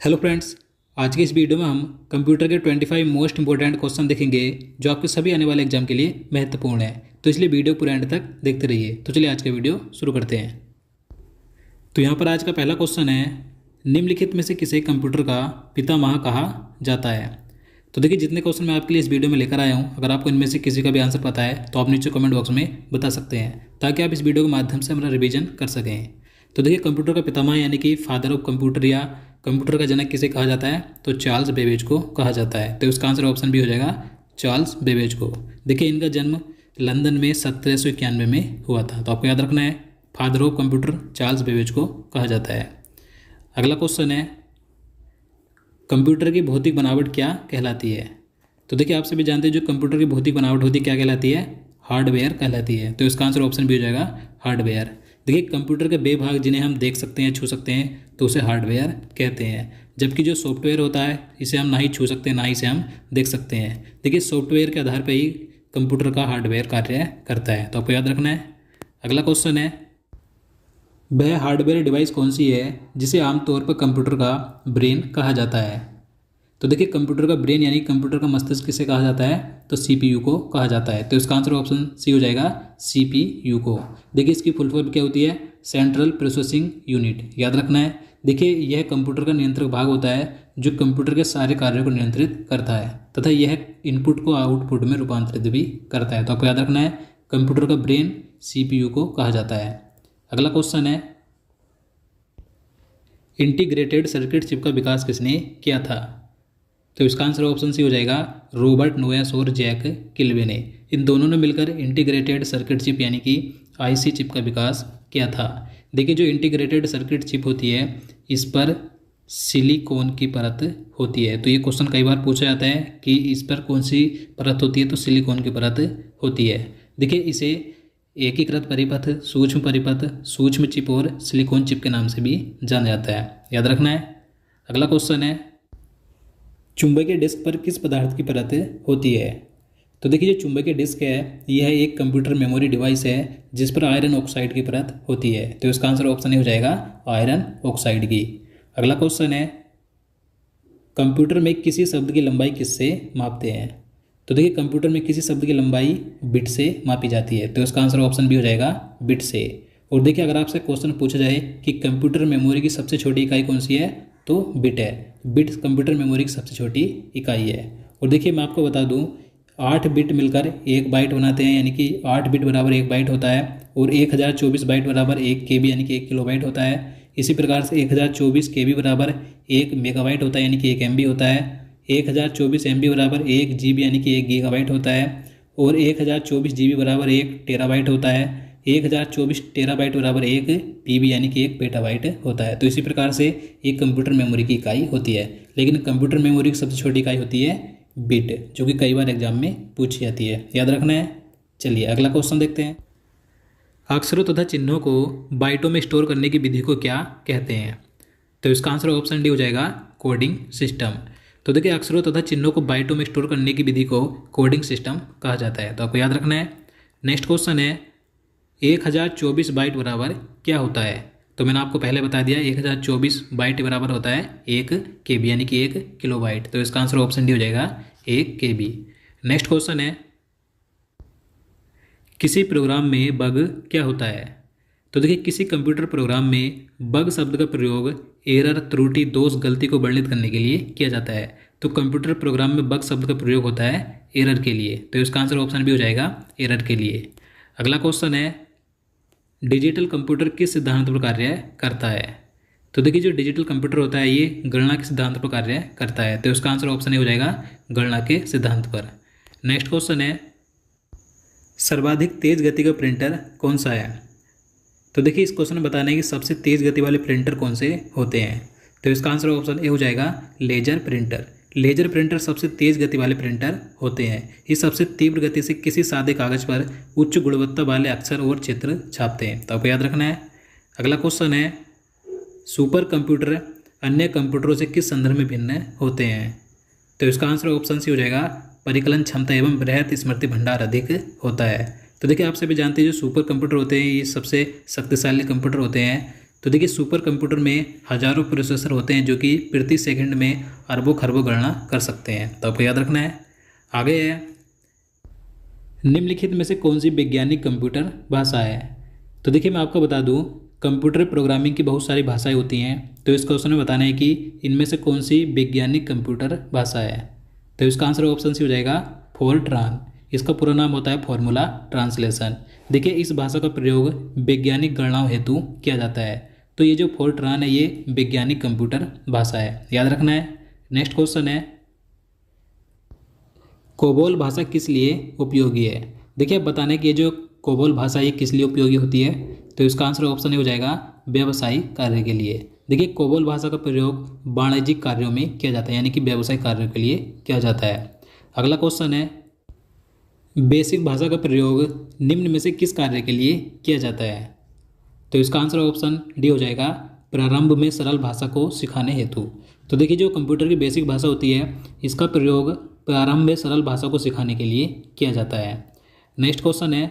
Hello friends. आज की इस वीडियो में हम कंप्यूटर के 25 मोस्ट इंपॉर्टेंट क्वेश्चन देखेंगे जो आपके सभी आने वाले एग्जाम के लिए महत्वपूर्ण है। तो इसलिए वीडियो पूरे एंड तक देखते रहिए। तो चलिए आज का वीडियो शुरू करते हैं। तो यहाँ पर आज का पहला क्वेश्चन है, निम्नलिखित में से किसे कंप्यूटर का पितामह कहा जाता है। तो देखिए, जितने क्वेश्चन मैं आपके लिए इस वीडियो में लेकर आया हूँ, अगर आपको इनमें से किसी का भी आंसर पता है तो आप नीचे कमेंट बॉक्स में बता सकते हैं, ताकि आप इस वीडियो के माध्यम से हमारा रिवीजन कर सकें। तो देखिए, कंप्यूटर का पितामह यानी कि फादर ऑफ कंप्यूटर या कंप्यूटर का जनक किसे कहा जाता है, तो चार्ल्स बेबेज को कहा जाता है। तो इसका आंसर ऑप्शन भी हो जाएगा चार्ल्स बेबेज को। देखिए, इनका जन्म लंदन में 1791 में हुआ था। तो आपको याद रखना है, father of computer Charles Babbage को कहा जाता है। अगला क्वेश्चन है, कंप्यूटर की भौतिक बनावट क्या कहलाती है। तो देखिए, आप सभी जानते हैं जो कंप्यूटर की भौतिक बनावट होती है क्या कहलाती है, हार्डवेयर कहलाती है। तो इसका आंसर ऑप्शन भी हो जाएगा हार्डवेयर। देखिए, कंप्यूटर के वे भाग जिन्हें हम देख सकते हैं, छू सकते हैं, तो उसे हार्डवेयर कहते हैं। जबकि जो सॉफ्टवेयर होता है, इसे हम ना ही छू सकते हैं ना ही इसे हम देख सकते हैं। देखिए, सॉफ्टवेयर के आधार पर ही कंप्यूटर का हार्डवेयर कार्य करता है। तो आपको याद रखना है। अगला क्वेश्चन है, वह हार्डवेयर डिवाइस कौन सी है जिसे आमतौर पर कंप्यूटर का ब्रेन कहा जाता है। तो देखिए, कंप्यूटर का ब्रेन यानी कंप्यूटर का मस्तिष्क किसे कहा जाता है, तो सीपीयू को कहा जाता है। तो इसका आंसर ऑप्शन सी हो जाएगा, सीपीयू को। देखिए, इसकी फुल फॉर्म क्या होती है, सेंट्रल प्रोसेसिंग यूनिट। याद रखना है। देखिए, यह कंप्यूटर का नियंत्रक भाग होता है जो कंप्यूटर के सारे कार्यों को नियंत्रित करता है तथा यह इनपुट को आउटपुट में रूपांतरित भी करता है। तो आपको याद रखना है, कंप्यूटर का ब्रेन सीपीयू को कहा जाता है। अगला क्वेश्चन है, इंटीग्रेटेड सर्किट चिप का विकास किसने किया था। तो इसका आंसर ऑप्शन सी हो जाएगा, रॉबर्ट नोयस और जैक किल्वे ने। इन दोनों ने मिलकर इंटीग्रेटेड सर्किट चिप यानी कि आईसी चिप का विकास किया था। देखिए, जो इंटीग्रेटेड सर्किट चिप होती है, इस पर सिलिकॉन की परत होती है। तो ये क्वेश्चन कई बार पूछा जाता है कि इस पर कौन सी परत होती है, तो सिलिकॉन की परत होती है। देखिए, इसे एकीकृत परिपथ, सूक्ष्म परिपथ, सूक्ष्म चिप और सिलिकॉन चिप के नाम से भी जाना जाता है। याद रखना है। अगला क्वेश्चन है, चुंबकीय डिस्क पर किस पदार्थ की परत होती है। तो देखिए, जो चुंबकीय डिस्क है, यह एक कंप्यूटर मेमोरी डिवाइस है जिस पर आयरन ऑक्साइड की परत होती है। तो इसका आंसर ऑप्शन हो जाएगा आयरन ऑक्साइड की। अगला क्वेश्चन है, कंप्यूटर में किसी शब्द की लंबाई किससे मापते हैं। तो देखिए, कंप्यूटर में किसी शब्द की लंबाई बिट से मापी जाती है। तो इसका आंसर ऑप्शन भी हो जाएगा बिट से। और देखिए, अगर आपसे क्वेश्चन पूछा जाए कि कंप्यूटर मेमोरी की सबसे छोटी इकाई कौन सी है, तो बिट है। बिट कंप्यूटर मेमोरी की सबसे छोटी इकाई है। और देखिए, मैं आपको बता दूं, 8 बिट मिलकर 1 बाइट बनाते हैं, यानी कि 8 बिट बराबर 1 बाइट होता है। और 1024 बाइट बराबर 1 केबी यानी कि 1 किलोबाइट होता है। इसी प्रकार से 1024 केबी बराबर 1 मेगाबाइट होता है, यानी कि 1 एमबी होता है। 1024 एमबी बराबर 1 जीबी यानी कि 1 गीगाबाइट होता है। और 1024 जीबी बराबर 1 टेराबाइट होता है। 1024 टेराबाइट बराबर 1 पीबी यानी कि 1 पेटाबाइट होता है। तो इसी प्रकार से एक कंप्यूटर मेमोरी की इकाई होती है। लेकिन कंप्यूटर मेमोरी की सबसे छोटी इकाई होती है बिट, जो कि कई बार एग्जाम में पूछी जाती है। याद रखना है। चलिए अगला क्वेश्चन देखते हैं, अक्षरों तथा चिन्हों को बाइटों में स्टोर करने की विधि को क्या कहते हैं। तो इसका आंसर ऑप्शन डी हो जाएगा, कोडिंग सिस्टम। तो देखिए, अक्षरों तथा चिन्हों को बाइटों में स्टोर करने की विधि को कोडिंग सिस्टम कहा जाता है। तो आपको याद रखना है। नेक्स्ट क्वेश्चन है, 1024 बाइट बराबर क्या होता है। तो मैंने आपको पहले बता दिया, 1024 बाइट बराबर होता है 1 केबी यानी कि 1 किलोबाइट। तो इसका आंसर ऑप्शन डी हो जाएगा 1 केबी। नेक्स्ट क्वेश्चन है, किसी प्रोग्राम में बग क्या होता है। तो देखिए, किसी कंप्यूटर प्रोग्राम में बग शब्द का प्रयोग एरर, त्रुटि, दोष, गलती को वर्णित करने के लिए किया जाता है। तो कंप्यूटर प्रोग्राम में बग शब्द का प्रयोग होता है एरर के लिए। तो इसका आंसर ऑप्शन भी हो जाएगा एरर के लिए। अगला क्वेश्चन है, डिजिटल कंप्यूटर किस सिद्धांत पर कार्य करता है। तो देखिए, जो डिजिटल कंप्यूटर होता है, ये गणना के सिद्धांत पर कार्य करता है। तो इसका आंसर ऑप्शन हो जाएगा गणना के सिद्धांत पर। नेक्स्ट क्वेश्चन है, सर्वाधिक तेज गति का प्रिंटर कौन सा है। तो देखिए, इस क्वेश्चन में बताना है कि सबसे तेज गति वाले प्रिंटर कौन से होते हैं। तो इसका आंसर ऑप्शन ए हो जाएगा, लेजर प्रिंटर। लेजर प्रिंटर सबसे तेज गति वाले प्रिंटर होते हैं। ये सबसे तीव्र गति से किसी सादे कागज पर उच्च गुणवत्ता वाले अक्षर और चित्र छापते हैं। तो आपको याद रखना है। अगला क्वेश्चन है, सुपर कंप्यूटर अन्य कंप्यूटरों से किस संदर्भ में भिन्न होते हैं। तो इसका आंसर ऑप्शन सी हो जाएगा, परिकलन क्षमता एवं बृहत स्मृति भंडार अधिक होता है। तो देखिए, आप सभी जानते हैं जो सुपर कंप्यूटर होते हैं, ये सबसे शक्तिशाली कंप्यूटर होते हैं। तो देखिए सुपर कंप्यूटर में हजारों प्रोसेसर होते हैं जो कि प्रति सेकंड में अरबों खरबों गणना कर सकते हैं, तो आपको याद रखना है। आगे है, निम्नलिखित में से कौन सी वैज्ञानिक कंप्यूटर भाषा है। तो देखिए मैं आपको बता दूं, कंप्यूटर प्रोग्रामिंग की बहुत सारी भाषाएं होती हैं, तो इस क्वेश्चन में बताना है कि इनमें से कौन सी वैज्ञानिक कंप्यूटर भाषा है। तो इसका आंसर ऑप्शन सी हो जाएगा फोरट्रान। इसका पूरा नाम होता है फॉर्मूला ट्रांसलेशन। देखिए इस भाषा का प्रयोग वैज्ञानिक गणनाओं हेतु किया जाता है। तो ये जो फोरट्रान है ये वैज्ञानिक कंप्यूटर भाषा है, याद रखना है। नेक्स्ट क्वेश्चन है, कोबोल भाषा किस लिए उपयोगी है। देखिए अब बताने कि ये जो कोबोल भाषा ये किस लिए उपयोगी होती है, तो इसका आंसर ऑप्शन हो जाएगा व्यावसायिक कार्य के लिए। देखिए कोबोल भाषा का प्रयोग वाणिज्यिक कार्यों में किया जाता है, यानी कि व्यवसायिक कार्यों के लिए किया जाता है। अगला क्वेश्चन है, बेसिक भाषा का प्रयोग निम्न में से किस कार्य के लिए किया जाता है। तो इसका आंसर ऑप्शन डी हो जाएगा प्रारंभ में सरल भाषा को सिखाने हेतु। तो देखिए जो कंप्यूटर की बेसिक भाषा होती है इसका प्रयोग प्रारंभ में सरल भाषा को सिखाने के लिए किया जाता है। नेक्स्ट क्वेश्चन है,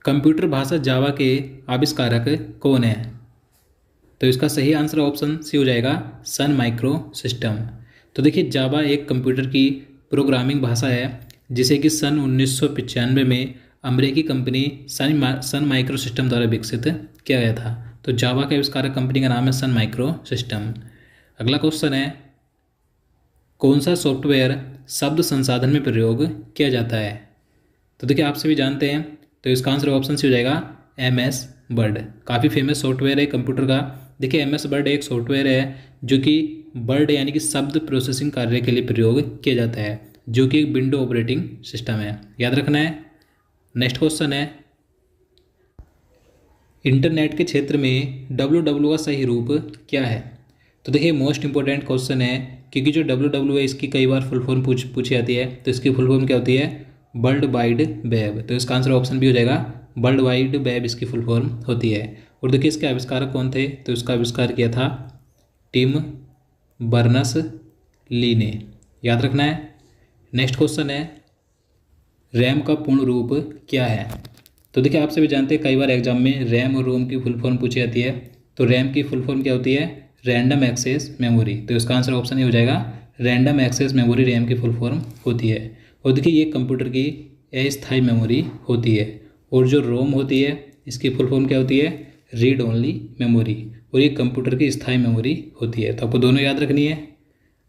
कंप्यूटर भाषा जावा के आविष्कारक कौन है। तो इसका सही आंसर ऑप्शन सी हो जाएगा सन माइक्रो सिस्टम। तो देखिए जावा एक कंप्यूटर की प्रोग्रामिंग भाषा है जिसे कि सन 1995 में अमेरिकी कंपनी सन माइक्रो सिस्टम द्वारा विकसित किया गया था। तो जावा का आविष्कारक कंपनी का नाम है सन माइक्रो सिस्टम। अगला क्वेश्चन है, कौन सा सॉफ्टवेयर शब्द संसाधन में प्रयोग किया जाता है। तो देखिए आप सभी जानते हैं, तो इसका आंसर ऑप्शन सी हो जाएगा MS वर्ड। काफ़ी फेमस सॉफ्टवेयर है कंप्यूटर का। देखिए MS वर्ड एक सॉफ्टवेयर है जो कि वर्ड यानी कि शब्द प्रोसेसिंग कार्य के लिए प्रयोग किया जाता है, जो कि एक विंडो ऑपरेटिंग सिस्टम है, याद रखना है। नेक्स्ट क्वेश्चन है, इंटरनेट के क्षेत्र में www का सही रूप क्या है। तो देखिए मोस्ट इंपॉर्टेंट क्वेश्चन है, क्योंकि जो www है इसकी कई बार फुल फॉर्म पूछी जाती है। तो इसकी फुल फॉर्म क्या होती है, वर्ल्ड वाइड वेब। तो इसका आंसर ऑप्शन भी हो जाएगा वर्ल्ड वाइड वेब इसकी फुल फॉर्म होती है। और देखिए इसके आविष्कारक कौन थे, तो इसका आविष्कार किया था टिम बर्नस ली ने, याद रखना है। नेक्स्ट क्वेश्चन है, रैम का पूर्ण रूप क्या है। तो देखिए आप सभी जानते हैं कई बार एग्जाम में रैम और रोम की फुल फॉर्म पूछी जाती है। तो रैम की फुल फॉर्म क्या होती है, रैंडम एक्सेस मेमोरी। तो इसका आंसर ऑप्शन ही हो जाएगा रैंडम एक्सेस मेमोरी रैम की फुल फॉर्म होती है। और देखिए ये कंप्यूटर की अस्थायी मेमोरी होती है। और जो रोम होती है इसकी फुल फॉर्म क्या होती है, रीड ओनली मेमोरी। और ये कंप्यूटर की स्थायी मेमोरी होती है। तो आपको दोनों याद रखनी है।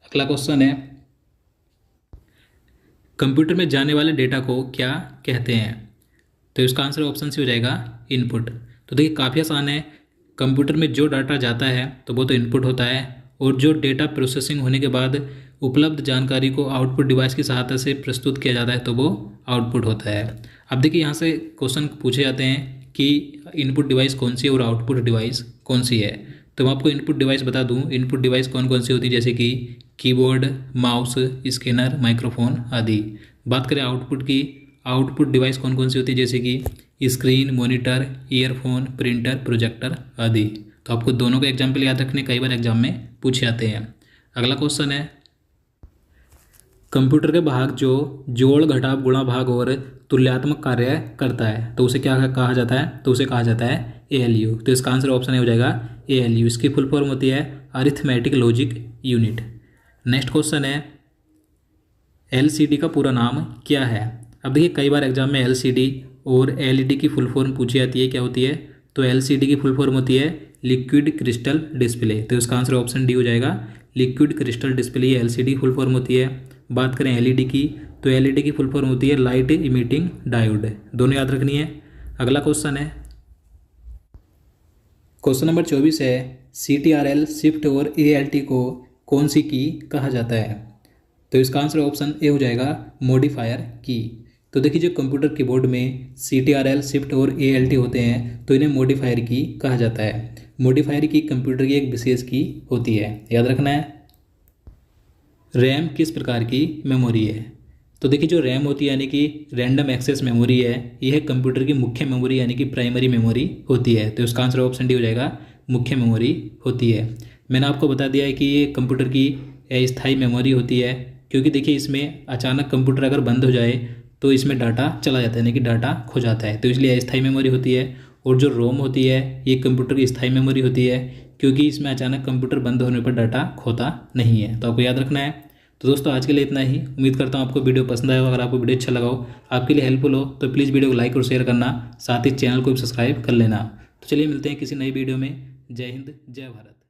अगला क्वेश्चन है, कंप्यूटर में जाने वाले डेटा को क्या कहते हैं। तो इसका आंसर ऑप्शन सी हो जाएगा इनपुट। तो देखिए काफ़ी आसान है, कंप्यूटर में जो डाटा जाता है तो वो तो इनपुट होता है, और जो डेटा प्रोसेसिंग होने के बाद उपलब्ध जानकारी को आउटपुट डिवाइस की सहायता से प्रस्तुत किया जाता है तो वो आउटपुट होता है। अब देखिए यहाँ से क्वेश्चन पूछे जाते हैं कि इनपुट डिवाइस कौन सी है और आउटपुट डिवाइस कौन सी है। तो मैं आपको इनपुट डिवाइस बता दूँ, इनपुट डिवाइस कौन कौन सी होती है, जैसे कि कीबोर्ड, माउस, स्कैनर, माइक्रोफोन आदि। बात करें आउटपुट की, आउटपुट डिवाइस कौन कौन सी होती है, जैसे कि screen, monitor, earphone, printer, projector आदि। तो आपको दोनों का एग्जाम्पल याद रखने, कई बार एग्जाम में पूछे जाते हैं। अगला क्वेश्चन है, कंप्यूटर के भाग जो जोड़, घटाव, गुणा, भाग और तुल्यात्मक कार्य करता है तो उसे क्या कहा जाता है, तो उसे कहा जाता है ALU। तो इसका आंसर ऑप्शन हो जाएगा ALU। इसकी फुल फॉर्म होती है arithmetic logic unit. Next question है, LCD का पूरा नाम क्या है। अब देखिए कई बार एग्जाम में LCD और LED की फुल फॉर्म पूछी जाती है, क्या होती है। तो LCD की फुल फॉर्म होती है लिक्विड क्रिस्टल डिस्प्ले। तो इसका आंसर ऑप्शन डी हो जाएगा लिक्विड क्रिस्टल डिस्प्ले, ये LCD फुल फॉर्म होती है। बात करें LED की, तो LED की फुल फॉर्म होती है लाइट इमिटिंग डायोड। दोनों याद रखनी है। अगला क्वेश्चन है, क्वेश्चन नंबर 24 है, CTRL, शिफ्ट और ALT को कौन सी की कहा जाता है। तो इसका आंसर ऑप्शन ए हो जाएगा मॉडिफायर की। तो देखिए जो कंप्यूटर कीबोर्ड में CTRL, शिफ्ट और ALT होते हैं तो इन्हें मॉडिफायर की कहा जाता है। मॉडिफायर की कंप्यूटर की एक विशेष की होती है, याद रखना है। रैम किस प्रकार की मेमोरी है। तो देखिए जो रैम होती है यानी कि रैंडम एक्सेस मेमोरी है, यह कंप्यूटर की मुख्य मेमोरी यानी कि प्राइमरी मेमोरी होती है। तो इसका आंसर ऑप्शन डी हो जाएगा मुख्य मेमोरी होती है। मैंने आपको बता दिया है कि ये कंप्यूटर की अस्थायी मेमोरी होती है, क्योंकि देखिए इसमें अचानक कंप्यूटर अगर बंद हो जाए तो इसमें डाटा चला जाता है, यानी कि डाटा खो जाता है, तो इसलिए अस्थायी मेमोरी होती है। और जो रोम होती है ये कंप्यूटर की स्थायी मेमोरी होती है, क्योंकि इसमें अचानक कंप्यूटर बंद होने पर डाटा खोता नहीं है। तो आपको याद रखना है। तो दोस्तों आज के लिए इतना ही। उम्मीद करता हूँ आपको वीडियो पसंद आया हो। अगर आपको वीडियो अच्छा लगा हो, आपके लिए हेल्पफुल हो, तो प्लीज़ वीडियो को लाइक और शेयर करना, साथ ही चैनल को भी सब्सक्राइब कर लेना। तो चलिए मिलते हैं किसी नई वीडियो में। जय हिंद, जय भारत।